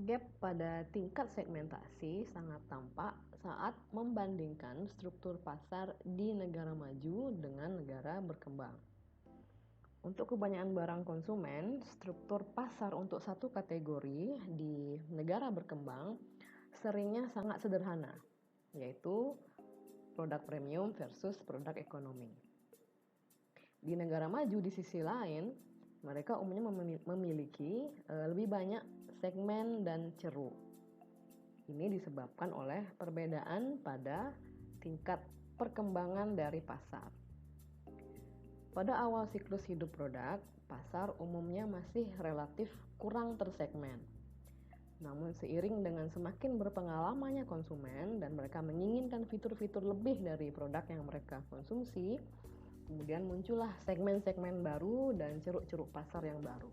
Gap pada tingkat segmentasi sangat tampak saat membandingkan struktur pasar di negara maju dengan negara berkembang. Untuk kebanyakan barang konsumen, struktur pasar untuk satu kategori di negara berkembang seringnya sangat sederhana, yaitu produk premium versus produk ekonomi. Di negara maju di sisi lain, mereka umumnya memiliki lebih banyak segmen dan ceruk. Ini disebabkan oleh perbedaan pada tingkat perkembangan dari pasar. Pada awal siklus hidup produk, pasar umumnya masih relatif kurang tersegmen. Namun seiring dengan semakin berpengalamannya konsumen dan mereka menginginkan fitur-fitur lebih dari produk yang mereka konsumsi, kemudian muncullah segmen-segmen baru dan ceruk-ceruk pasar yang baru.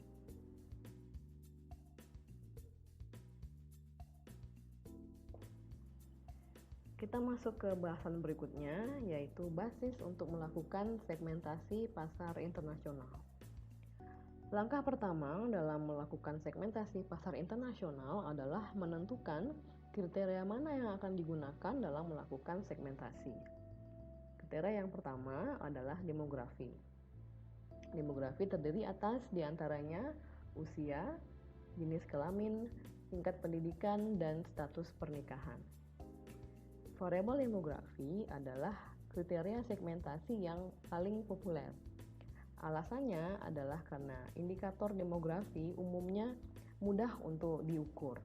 Kita masuk ke bahasan berikutnya, yaitu basis untuk melakukan segmentasi pasar internasional. Langkah pertama dalam melakukan segmentasi pasar internasional adalah menentukan kriteria mana yang akan digunakan dalam melakukan segmentasi. Kriteria yang pertama adalah demografi. Demografi terdiri atas diantaranya usia, jenis kelamin, tingkat pendidikan, dan status pernikahan. Variabel demografi adalah kriteria segmentasi yang paling populer. Alasannya adalah karena indikator demografi umumnya mudah untuk diukur.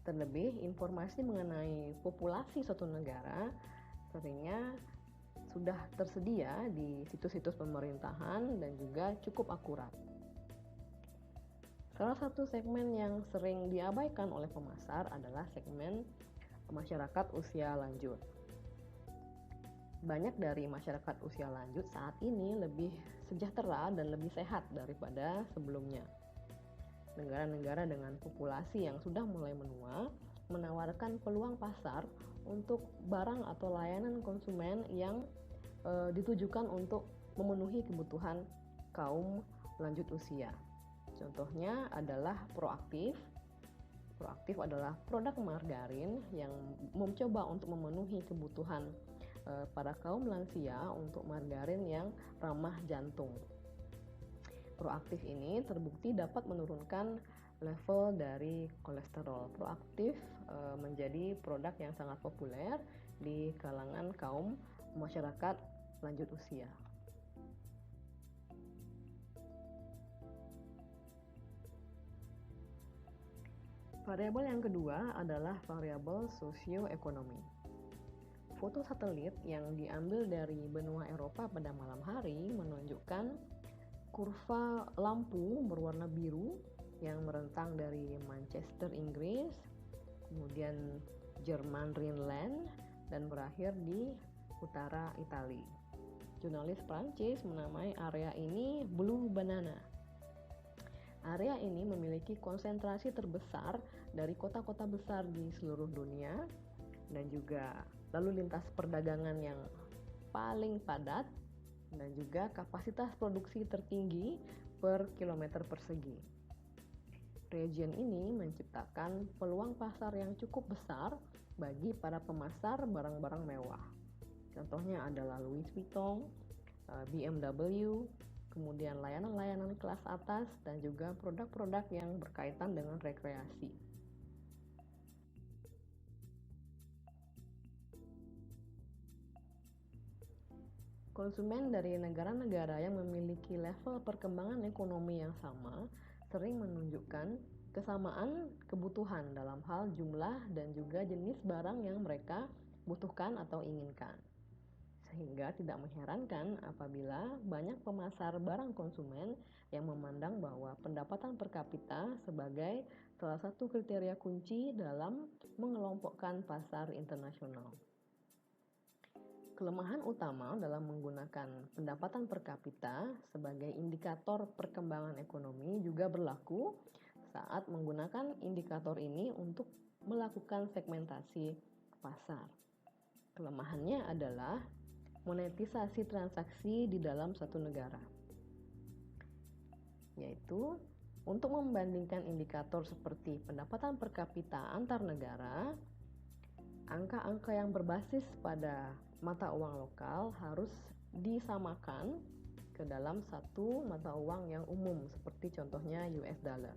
Terlebih, informasi mengenai populasi suatu negara seringnya sudah tersedia di situs-situs pemerintahan dan juga cukup akurat. Salah satu segmen yang sering diabaikan oleh pemasar adalah segmen masyarakat usia lanjut. Banyak dari masyarakat usia lanjut saat ini lebih sejahtera dan lebih sehat daripada sebelumnya. Negara-negara dengan populasi yang sudah mulai menua menawarkan peluang pasar untuk barang atau layanan konsumen yang ditujukan untuk memenuhi kebutuhan kaum lanjut usia. Contohnya adalah Proaktif. Proaktif adalah produk margarin yang mencoba untuk memenuhi kebutuhan para kaum lansia untuk margarin yang ramah jantung. Proaktif ini terbukti dapat menurunkan level dari kolesterol. Proaktif menjadi produk yang sangat populer di kalangan kaum masyarakat lanjut usia. Variabel yang kedua adalah variabel sosioekonomi. Foto satelit yang diambil dari benua Eropa pada malam hari menunjukkan kurva lampu berwarna biru yang merentang dari Manchester, Inggris, kemudian Jerman, Rhineland, dan berakhir di utara Italia. Jurnalis Prancis menamai area ini Blue Banana. Area ini memiliki konsentrasi terbesar dari kota-kota besar di seluruh dunia dan juga lalu lintas perdagangan yang paling padat dan juga kapasitas produksi tertinggi per kilometer persegi. Region ini menciptakan peluang pasar yang cukup besar bagi para pemasar barang-barang mewah. Contohnya adalah Louis Vuitton, BMW, kemudian layanan-layanan kelas atas dan juga produk-produk yang berkaitan dengan rekreasi. Konsumen dari negara-negara yang memiliki level perkembangan ekonomi yang sama sering menunjukkan kesamaan kebutuhan dalam hal jumlah dan juga jenis barang yang mereka butuhkan atau inginkan. Sehingga tidak mengherankan apabila banyak pemasar barang konsumen yang memandang bahwa pendapatan per kapita sebagai salah satu kriteria kunci dalam mengelompokkan pasar internasional. Kelemahan utama dalam menggunakan pendapatan per kapita sebagai indikator perkembangan ekonomi juga berlaku saat menggunakan indikator ini untuk melakukan segmentasi pasar. Kelemahannya adalah monetisasi transaksi di dalam satu negara, yaitu Untuk membandingkan indikator seperti pendapatan per kapita antar negara, angka-angka yang berbasis pada mata uang lokal harus disamakan ke dalam satu mata uang yang umum, seperti contohnya US dollar.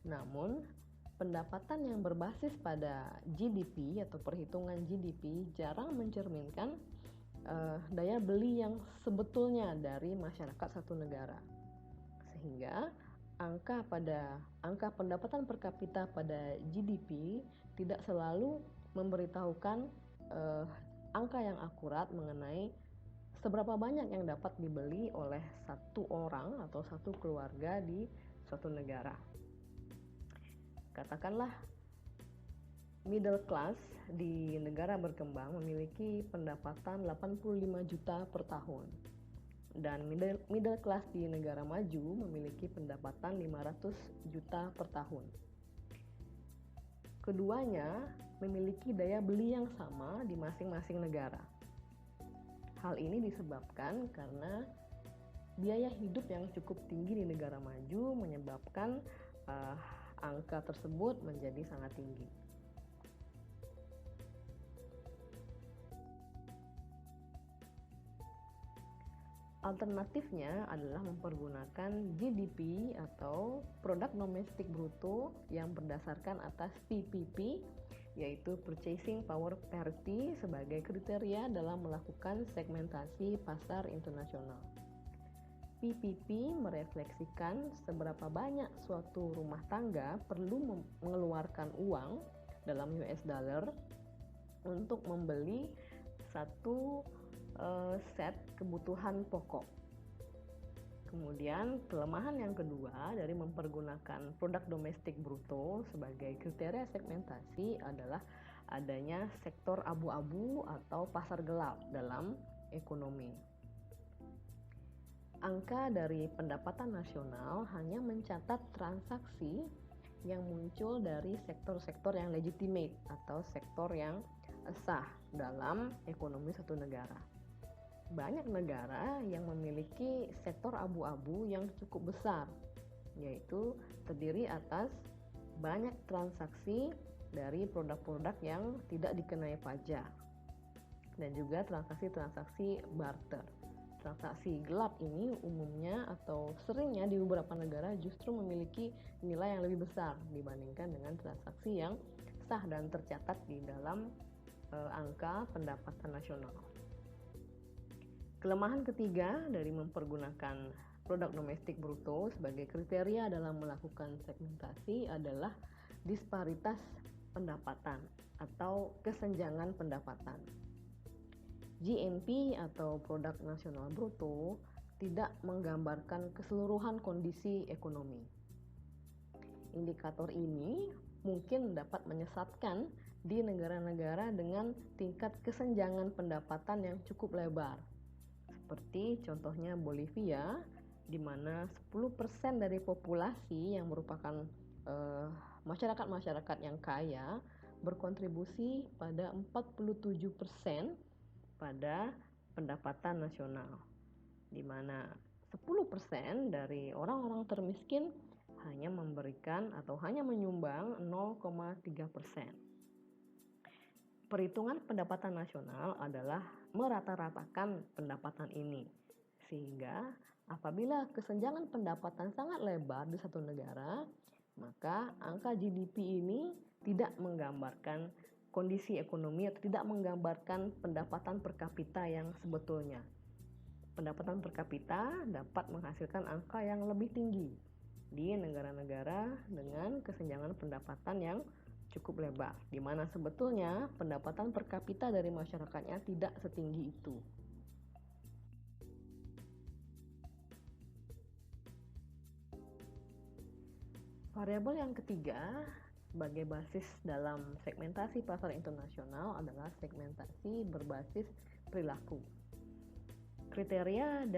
Namun, pendapatan yang berbasis pada GDP atau perhitungan GDP jarang mencerminkan daya beli yang sebetulnya dari masyarakat satu negara. Sehingga angka pendapatan per kapita pada GDP tidak selalu memberitahukan angka yang akurat mengenai seberapa banyak yang dapat dibeli oleh satu orang atau satu keluarga di suatu negara. Katakanlah middle class di negara berkembang memiliki pendapatan 85 juta per tahun, dan middle class di negara maju memiliki pendapatan 500 juta per tahun. Keduanya memiliki daya beli yang sama di masing-masing negara. Hal ini disebabkan karena biaya hidup yang cukup tinggi di negara maju menyebabkan angka tersebut menjadi sangat tinggi. Alternatifnya adalah mempergunakan GDP atau Produk Domestik Bruto yang berdasarkan atas PPP, yaitu Purchasing Power Parity, sebagai kriteria dalam melakukan segmentasi pasar internasional. PPP merefleksikan seberapa banyak suatu rumah tangga perlu mengeluarkan uang dalam US dollar untuk membeli satu set kebutuhan pokok. Kemudian kelemahan yang kedua dari mempergunakan produk domestik bruto sebagai kriteria segmentasi adalah adanya sektor abu-abu atau pasar gelap dalam ekonomi. Angka dari pendapatan nasional hanya mencatat transaksi yang muncul dari sektor-sektor yang legitimate atau sektor yang sah dalam ekonomi satu negara. Banyak negara yang memiliki sektor abu-abu yang cukup besar, yaitu terdiri atas banyak transaksi dari produk-produk yang tidak dikenai pajak dan juga transaksi-transaksi barter. Transaksi gelap ini umumnya atau seringnya di beberapa negara justru memiliki nilai yang lebih besar dibandingkan dengan transaksi yang sah dan tercatat di dalam angka pendapatan nasional. Kelemahan ketiga dari mempergunakan produk domestik bruto sebagai kriteria dalam melakukan segmentasi adalah disparitas pendapatan atau kesenjangan pendapatan. GNP atau produk nasional bruto tidak menggambarkan keseluruhan kondisi ekonomi. Indikator ini mungkin dapat menyesatkan di negara-negara dengan tingkat kesenjangan pendapatan yang cukup lebar. Seperti contohnya Bolivia, di mana 10% dari populasi yang merupakan masyarakat-masyarakat yang kaya berkontribusi pada 47% pada pendapatan nasional, di mana 10% dari orang-orang termiskin hanya memberikan atau hanya menyumbang 0,3%. Perhitungan pendapatan nasional adalah merata-ratakan pendapatan ini, sehingga apabila kesenjangan pendapatan sangat lebar di satu negara, maka angka GDP ini tidak menggambarkan kondisi ekonomi atau tidak menggambarkan pendapatan per kapita yang sebetulnya. Pendapatan per kapita dapat menghasilkan angka yang lebih tinggi di negara-negara dengan kesenjangan pendapatan yang cukup lebar, di mana sebetulnya pendapatan per kapita dari masyarakatnya tidak setinggi itu. Variabel yang ketiga sebagai basis dalam segmentasi pasar internasional adalah segmentasi berbasis perilaku. Kriteria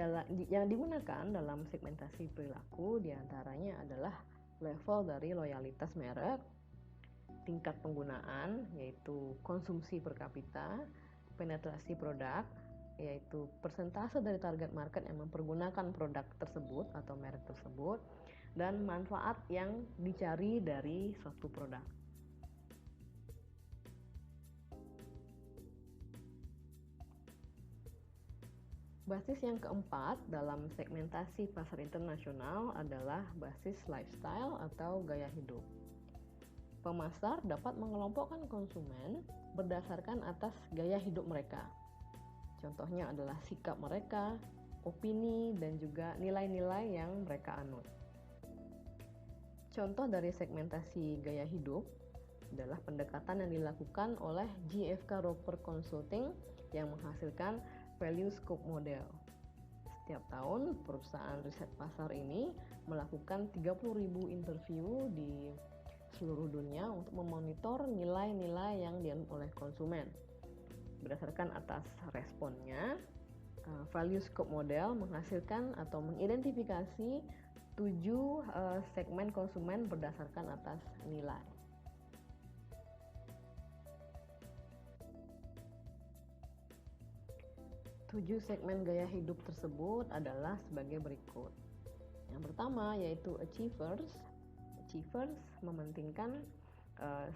yang digunakan dalam segmentasi perilaku diantaranya adalah level dari loyalitas merek, tingkat penggunaan yaitu konsumsi per kapita, penetrasi produk, yaitu persentase dari target market yang mempergunakan produk tersebut atau merek tersebut, dan manfaat yang dicari dari suatu produk. Basis yang keempat dalam segmentasi pasar internasional adalah basis lifestyle atau gaya hidup. Pemasar dapat mengelompokkan konsumen berdasarkan atas gaya hidup mereka. Contohnya adalah sikap mereka, opini, dan juga nilai-nilai yang mereka anut. Contoh dari segmentasi gaya hidup adalah pendekatan yang dilakukan oleh GfK Roper Consulting yang menghasilkan Value Scope Model. Setiap tahun, perusahaan riset pasar ini melakukan 30.000 interview di seluruh dunia untuk memonitor nilai-nilai yang dianut oleh konsumen. Berdasarkan atas responnya, Value Scope Model menghasilkan atau mengidentifikasi 7 segmen konsumen berdasarkan atas nilai. 7 segmen gaya hidup tersebut adalah sebagai berikut. Yang pertama yaitu achievers. Achievers mementingkan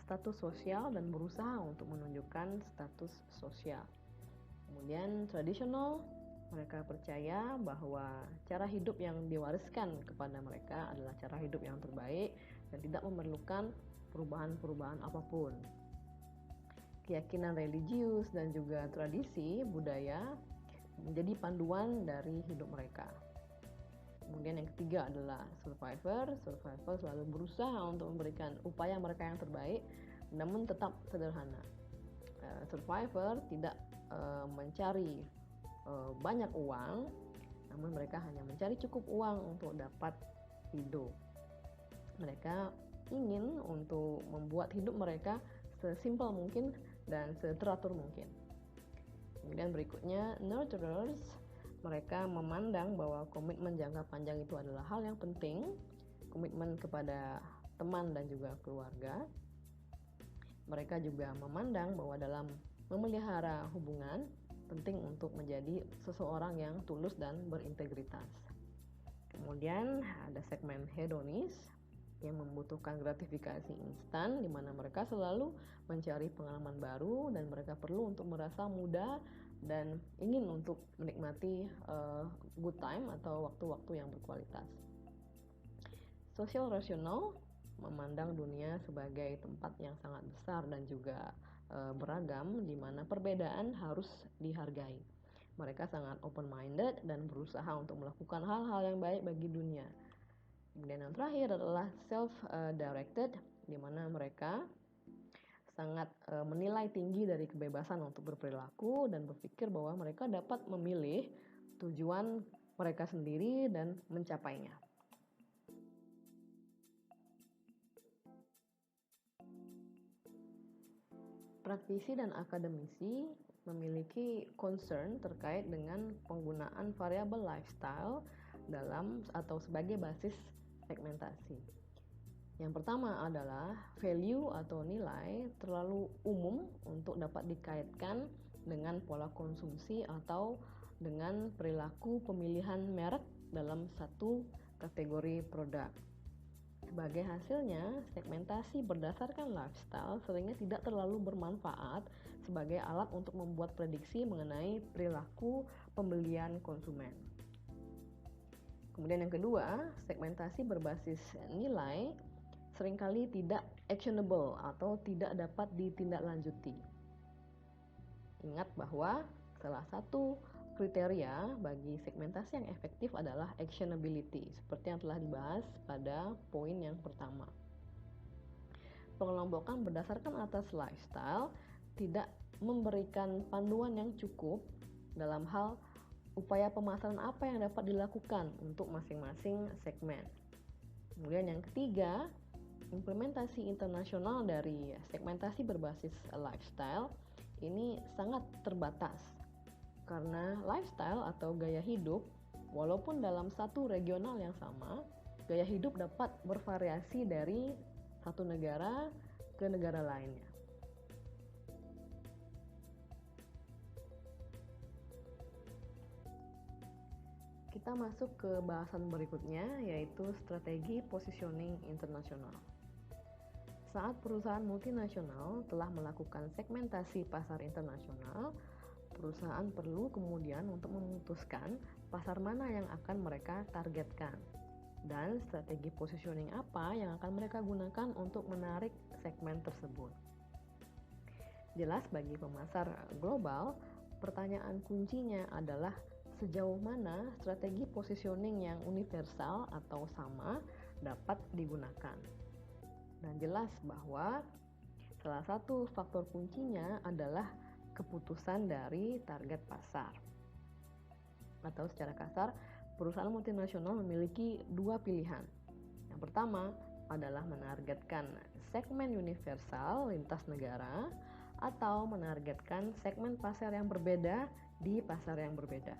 status sosial dan berusaha untuk menunjukkan status sosial. Kemudian traditional, mereka percaya bahwa cara hidup yang diwariskan kepada mereka adalah cara hidup yang terbaik dan tidak memerlukan perubahan-perubahan apapun. Keyakinan religius dan juga tradisi budaya menjadi panduan dari hidup mereka. Kemudian yang ketiga adalah survivor. Survivor selalu berusaha untuk memberikan upaya mereka yang terbaik, namun tetap sederhana. Survivor tidak mencari banyak uang, namun mereka hanya mencari cukup uang untuk dapat hidup. Mereka ingin untuk membuat hidup mereka sesimpel mungkin dan seteratur mungkin. Kemudian berikutnya nurturers, mereka memandang bahwa komitmen jangka panjang itu adalah hal yang penting, komitmen kepada teman dan juga keluarga. Mereka juga memandang bahwa dalam memelihara hubungan penting untuk menjadi seseorang yang tulus dan berintegritas. Kemudian ada segmen hedonis yang membutuhkan gratifikasi instan, di mana mereka selalu mencari pengalaman baru dan mereka perlu untuk merasa muda dan ingin untuk menikmati good time atau waktu-waktu yang berkualitas. Social rational memandang dunia sebagai tempat yang sangat besar dan juga beragam, di mana perbedaan harus dihargai. Mereka sangat open-minded dan berusaha untuk melakukan hal-hal yang baik bagi dunia. Kemudian yang terakhir adalah self-directed, di mana mereka sangat menilai tinggi dari kebebasan untuk berperilaku dan berpikir bahwa mereka dapat memilih tujuan mereka sendiri dan mencapainya. Praktisi dan akademisi memiliki concern terkait dengan penggunaan variabel lifestyle dalam atau sebagai basis segmentasi. Yang pertama adalah value atau nilai terlalu umum untuk dapat dikaitkan dengan pola konsumsi atau dengan perilaku pemilihan merek dalam satu kategori produk. Sebagai hasilnya, segmentasi berdasarkan lifestyle seringnya tidak terlalu bermanfaat sebagai alat untuk membuat prediksi mengenai perilaku pembelian konsumen. Kemudian yang kedua, segmentasi berbasis nilai seringkali tidak actionable atau tidak dapat ditindaklanjuti. Ingat bahwa salah satu kriteria bagi segmentasi yang efektif adalah actionability, seperti yang telah dibahas pada poin yang pertama. Pengelompokan berdasarkan atas lifestyle tidak memberikan panduan yang cukup dalam hal upaya pemasaran apa yang dapat dilakukan untuk masing-masing segmen. Kemudian yang ketiga, implementasi internasional dari segmentasi berbasis lifestyle ini sangat terbatas karena lifestyle atau gaya hidup, walaupun dalam satu regional yang sama, gaya hidup dapat bervariasi dari satu negara ke negara lainnya. kita masuk ke bahasan berikutnya, yaitu strategi positioning internasional. Saat perusahaan multinasional telah melakukan segmentasi pasar internasional, perusahaan perlu kemudian untuk memutuskan pasar mana yang akan mereka targetkan dan strategi positioning apa yang akan mereka gunakan untuk menarik segmen tersebut. Jelas bagi pemasar global, pertanyaan kuncinya adalah sejauh mana strategi positioning yang universal atau sama dapat digunakan. Dan jelas bahwa salah satu faktor kuncinya adalah keputusan dari target pasar. Atau secara kasar, perusahaan multinasional memiliki dua pilihan. Yang pertama adalah menargetkan segmen universal lintas negara atau menargetkan segmen pasar yang berbeda di pasar yang berbeda.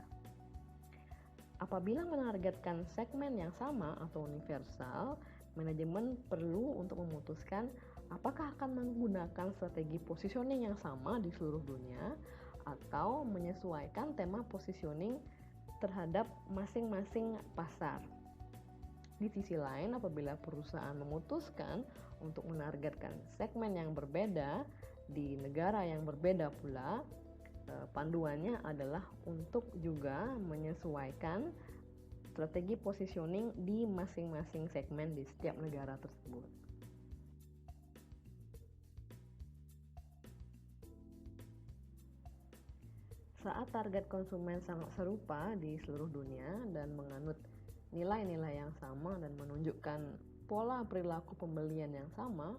Apabila menargetkan segmen yang sama atau universal, manajemen perlu untuk memutuskan apakah akan menggunakan strategi positioning yang sama di seluruh dunia atau menyesuaikan tema positioning terhadap masing-masing pasar. Di sisi lain, apabila perusahaan memutuskan untuk menargetkan segmen yang berbeda di negara yang berbeda pula, panduannya adalah untuk juga menyesuaikan strategi positioning di masing-masing segmen di setiap negara tersebut. Saat target konsumen sangat serupa di seluruh dunia dan menganut nilai-nilai yang sama dan menunjukkan pola perilaku pembelian yang sama,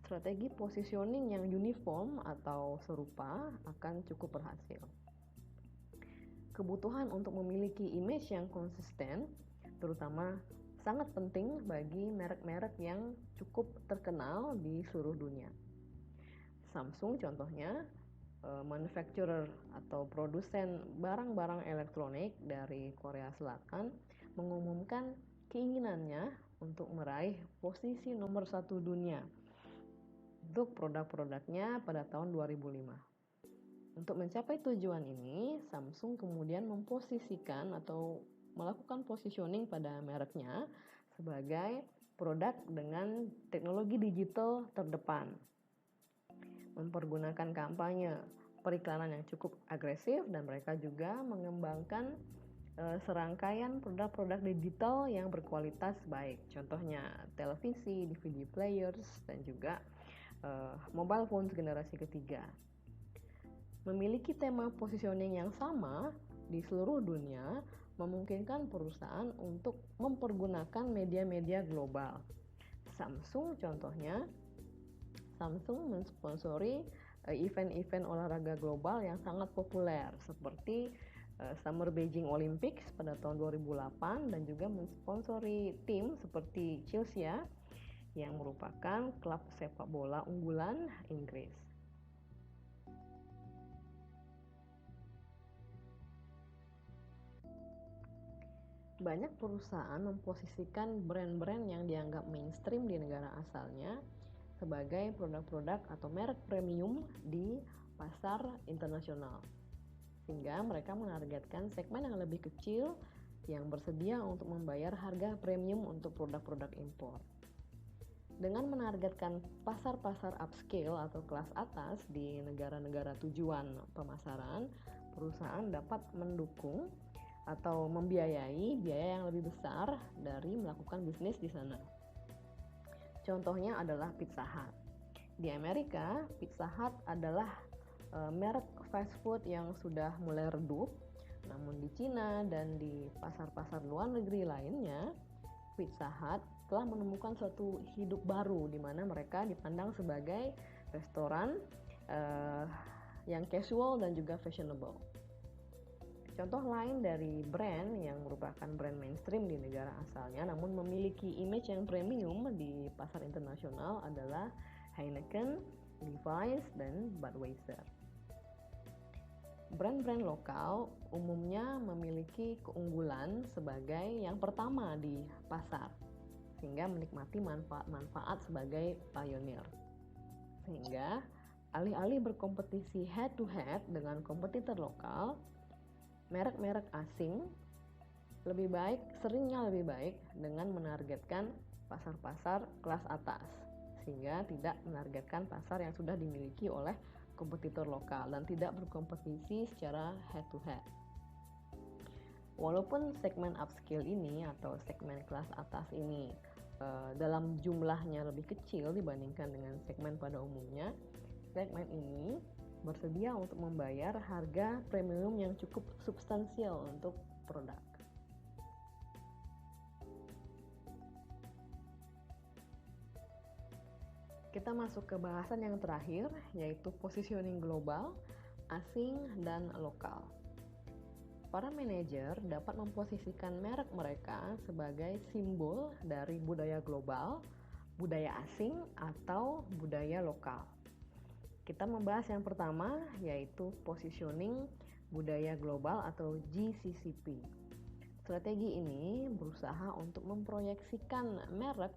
strategi positioning yang uniform atau serupa akan cukup berhasil. Kebutuhan untuk memiliki image yang konsisten, terutama sangat penting bagi merek-merek yang cukup terkenal di seluruh dunia. Samsung contohnya, manufacturer atau produsen barang-barang elektronik dari Korea Selatan mengumumkan keinginannya untuk meraih posisi nomor 1 dunia untuk produk-produknya pada tahun 2005. Untuk mencapai tujuan ini, Samsung kemudian memposisikan atau melakukan positioning pada mereknya sebagai produk dengan teknologi digital terdepan. Mempergunakan kampanye periklanan yang cukup agresif dan mereka juga mengembangkan serangkaian produk-produk digital yang berkualitas baik. Contohnya televisi, DVD players, dan juga mobile phone generasi ketiga. Memiliki tema positioning yang sama di seluruh dunia memungkinkan perusahaan untuk mempergunakan media-media global. Samsung contohnya, Samsung mensponsori event-event olahraga global yang sangat populer seperti Summer Beijing Olympics pada tahun 2008 dan juga mensponsori tim seperti Chelsea yang merupakan klub sepak bola unggulan Inggris. Banyak perusahaan memposisikan brand-brand yang dianggap mainstream di negara asalnya sebagai produk-produk atau merek premium di pasar internasional, sehingga mereka menargetkan segmen yang lebih kecil yang bersedia untuk membayar harga premium untuk produk-produk impor. Dengan menargetkan pasar-pasar upscale atau kelas atas di negara-negara tujuan pemasaran, perusahaan dapat mendukung atau membiayai biaya yang lebih besar dari melakukan bisnis di sana. Contohnya adalah Pizza Hut. Di Amerika, Pizza Hut adalah merek fast food yang sudah mulai redup, namun di Cina dan di pasar-pasar luar negeri lainnya, Pizza Hut telah menemukan suatu hidup baru di mana mereka dipandang sebagai restoran yang casual dan juga fashionable. Contoh lain dari brand yang merupakan brand mainstream di negara asalnya namun memiliki image yang premium di pasar internasional adalah Heineken, Levi's, dan Budweiser. Brand-brand lokal umumnya memiliki keunggulan sebagai yang pertama di pasar, sehingga menikmati manfaat-manfaat sebagai pionir. Sehingga alih-alih berkompetisi head-to-head dengan kompetitor lokal, merek-merek asing seringnya lebih baik dengan menargetkan pasar-pasar kelas atas, sehingga tidak menargetkan pasar yang sudah dimiliki oleh kompetitor lokal dan tidak berkompetisi secara head to head. Walaupun segmen upscale ini atau segmen kelas atas ini dalam jumlahnya lebih kecil dibandingkan dengan segmen pada umumnya, segmen ini bersedia untuk membayar harga premium yang cukup substansial untuk produk. Kita masuk ke bahasan yang terakhir, yaitu positioning global, asing, dan lokal. Para manajer dapat memposisikan merek mereka sebagai simbol dari budaya global, budaya asing, atau budaya lokal. Kita membahas yang pertama, yaitu positioning budaya global atau GCCP. Strategi ini berusaha untuk memproyeksikan merek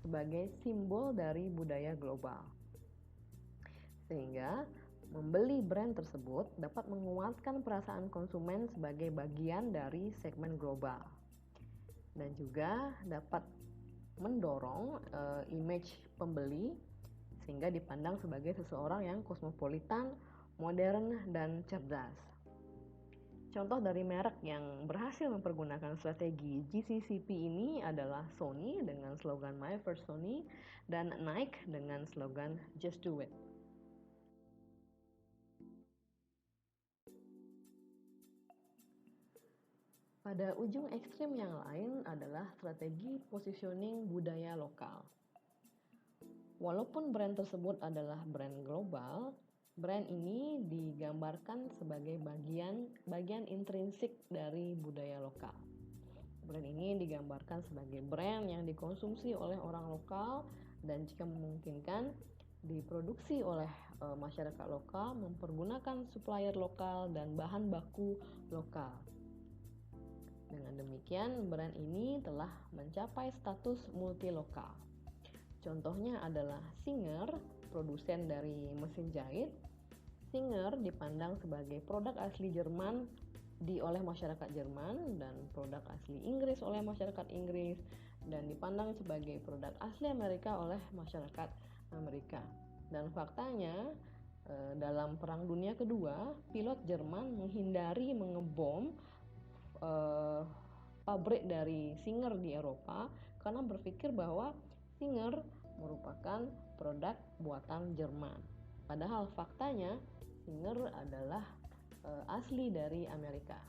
sebagai simbol dari budaya global, sehingga membeli brand tersebut dapat menguatkan perasaan konsumen sebagai bagian dari segmen global, dan juga dapat mendorong image pembeli sehingga dipandang sebagai seseorang yang kosmopolitan, modern, dan cerdas. Contoh dari merek yang berhasil mempergunakan strategi GCCP ini adalah Sony dengan slogan My First Sony dan Nike dengan slogan Just Do It. Pada ujung ekstrim yang lain adalah strategi positioning budaya lokal. Walaupun brand tersebut adalah brand global, brand ini digambarkan sebagai bagian intrinsik dari budaya lokal. Brand ini digambarkan sebagai brand yang dikonsumsi oleh orang lokal dan jika memungkinkan diproduksi oleh masyarakat lokal, mempergunakan supplier lokal dan bahan baku lokal. Dengan demikian, brand ini telah mencapai status multilokal. Contohnya adalah Singer, produsen dari mesin jahit. Singer dipandang sebagai produk asli Jerman oleh masyarakat Jerman dan produk asli Inggris oleh masyarakat Inggris dan dipandang sebagai produk asli Amerika oleh masyarakat Amerika. Dan faktanya dalam Perang Dunia Kedua, pilot Jerman menghindari mengebom pabrik dari Singer di Eropa karena berpikir bahwa Singer merupakan produk buatan Jerman. Padahal faktanya Singer adalah asli dari Amerika.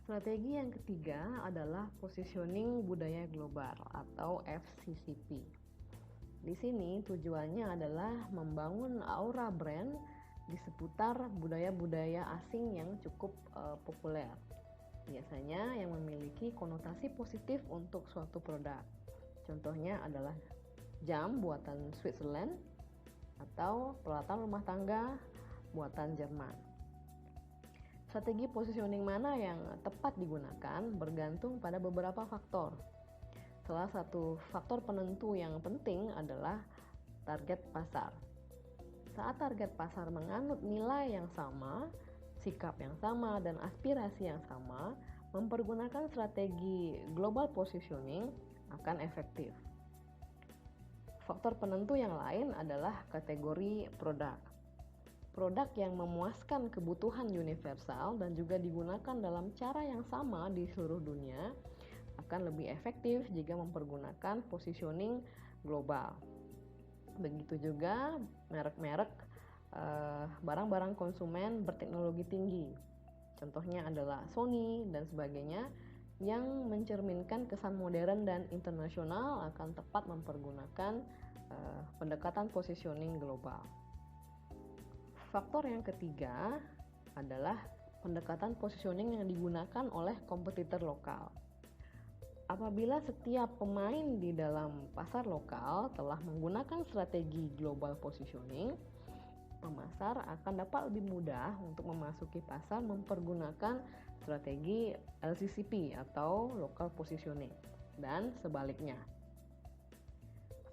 Strategi yang ketiga adalah positioning budaya global atau FCCP. Di sini tujuannya adalah membangun aura brand di seputar budaya-budaya asing yang cukup populer. Biasanya yang memiliki konotasi positif untuk suatu produk. Contohnya adalah jam buatan Switzerland atau peralatan rumah tangga buatan Jerman. Strategi positioning mana yang tepat digunakan bergantung pada beberapa faktor. Salah satu faktor penentu yang penting adalah target pasar. Saat target pasar menganut nilai yang sama, sikap yang sama, dan aspirasi yang sama, mempergunakan strategi global positioning akan efektif. Faktor penentu yang lain adalah kategori produk. Produk yang memuaskan kebutuhan universal dan juga digunakan dalam cara yang sama di seluruh dunia akan lebih efektif jika mempergunakan positioning global. Begitu juga merek-merek barang-barang konsumen berteknologi tinggi. Contohnya adalah Sony dan sebagainya yang mencerminkan kesan modern dan internasional akan tepat mempergunakan pendekatan positioning global. Faktor yang ketiga adalah pendekatan positioning yang digunakan oleh kompetitor lokal. Apabila setiap pemain di dalam pasar lokal telah menggunakan strategi global positioning, pemasar akan dapat lebih mudah untuk memasuki pasar mempergunakan strategi LCCP atau local positioning dan sebaliknya.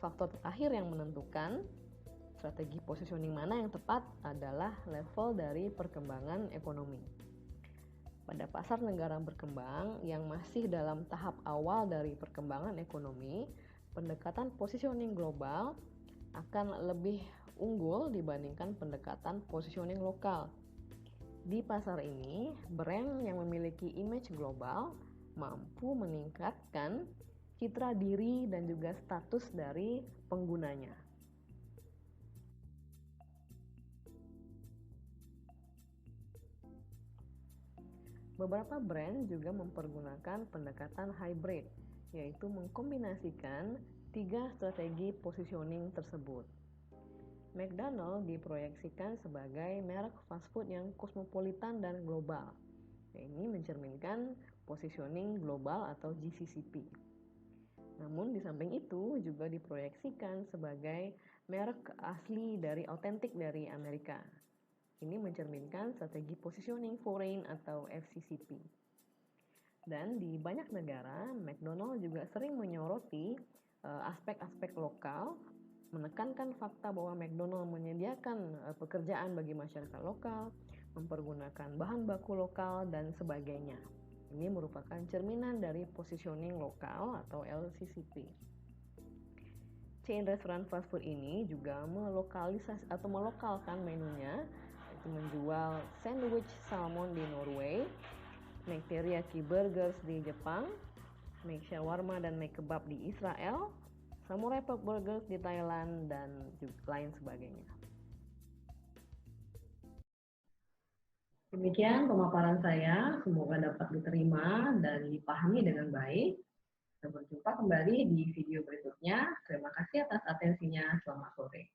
Faktor terakhir yang menentukan Strategi positioning mana yang tepat adalah level dari perkembangan ekonomi. Pada pasar negara berkembang yang masih dalam tahap awal dari perkembangan ekonomi, pendekatan positioning global akan lebih unggul dibandingkan pendekatan positioning lokal. Di pasar ini, brand yang memiliki image global mampu meningkatkan citra diri dan juga status dari penggunanya. Beberapa brand juga mempergunakan pendekatan hybrid, yaitu mengkombinasikan 3 strategi positioning tersebut. McDonald diproyeksikan sebagai merek fast food yang kosmopolitan dan global. Ini mencerminkan positioning global atau GCCP. Namun di samping itu juga diproyeksikan sebagai merek asli dari otentik dari Amerika. Ini mencerminkan strategi positioning foreign atau FCCP. Dan di banyak negara, McDonald juga sering menyoroti aspek-aspek lokal, menekankan fakta bahwa McDonald menyediakan pekerjaan bagi masyarakat lokal, mempergunakan bahan baku lokal, dan sebagainya. Ini merupakan cerminan dari positioning lokal atau LCCP. Chain restoran fast food ini juga melokalisasi atau melokalkan menunya, yaitu menjual sandwich salmon di Norway, make teriyaki burgers di Jepang, make shawarma dan make kebab di Israel, samurai pork burgers di Thailand, dan lain sebagainya. Demikian pemaparan saya, semoga dapat diterima dan dipahami dengan baik. Sampai berjumpa kembali di video berikutnya. Terima kasih atas atensinya. Selamat sore.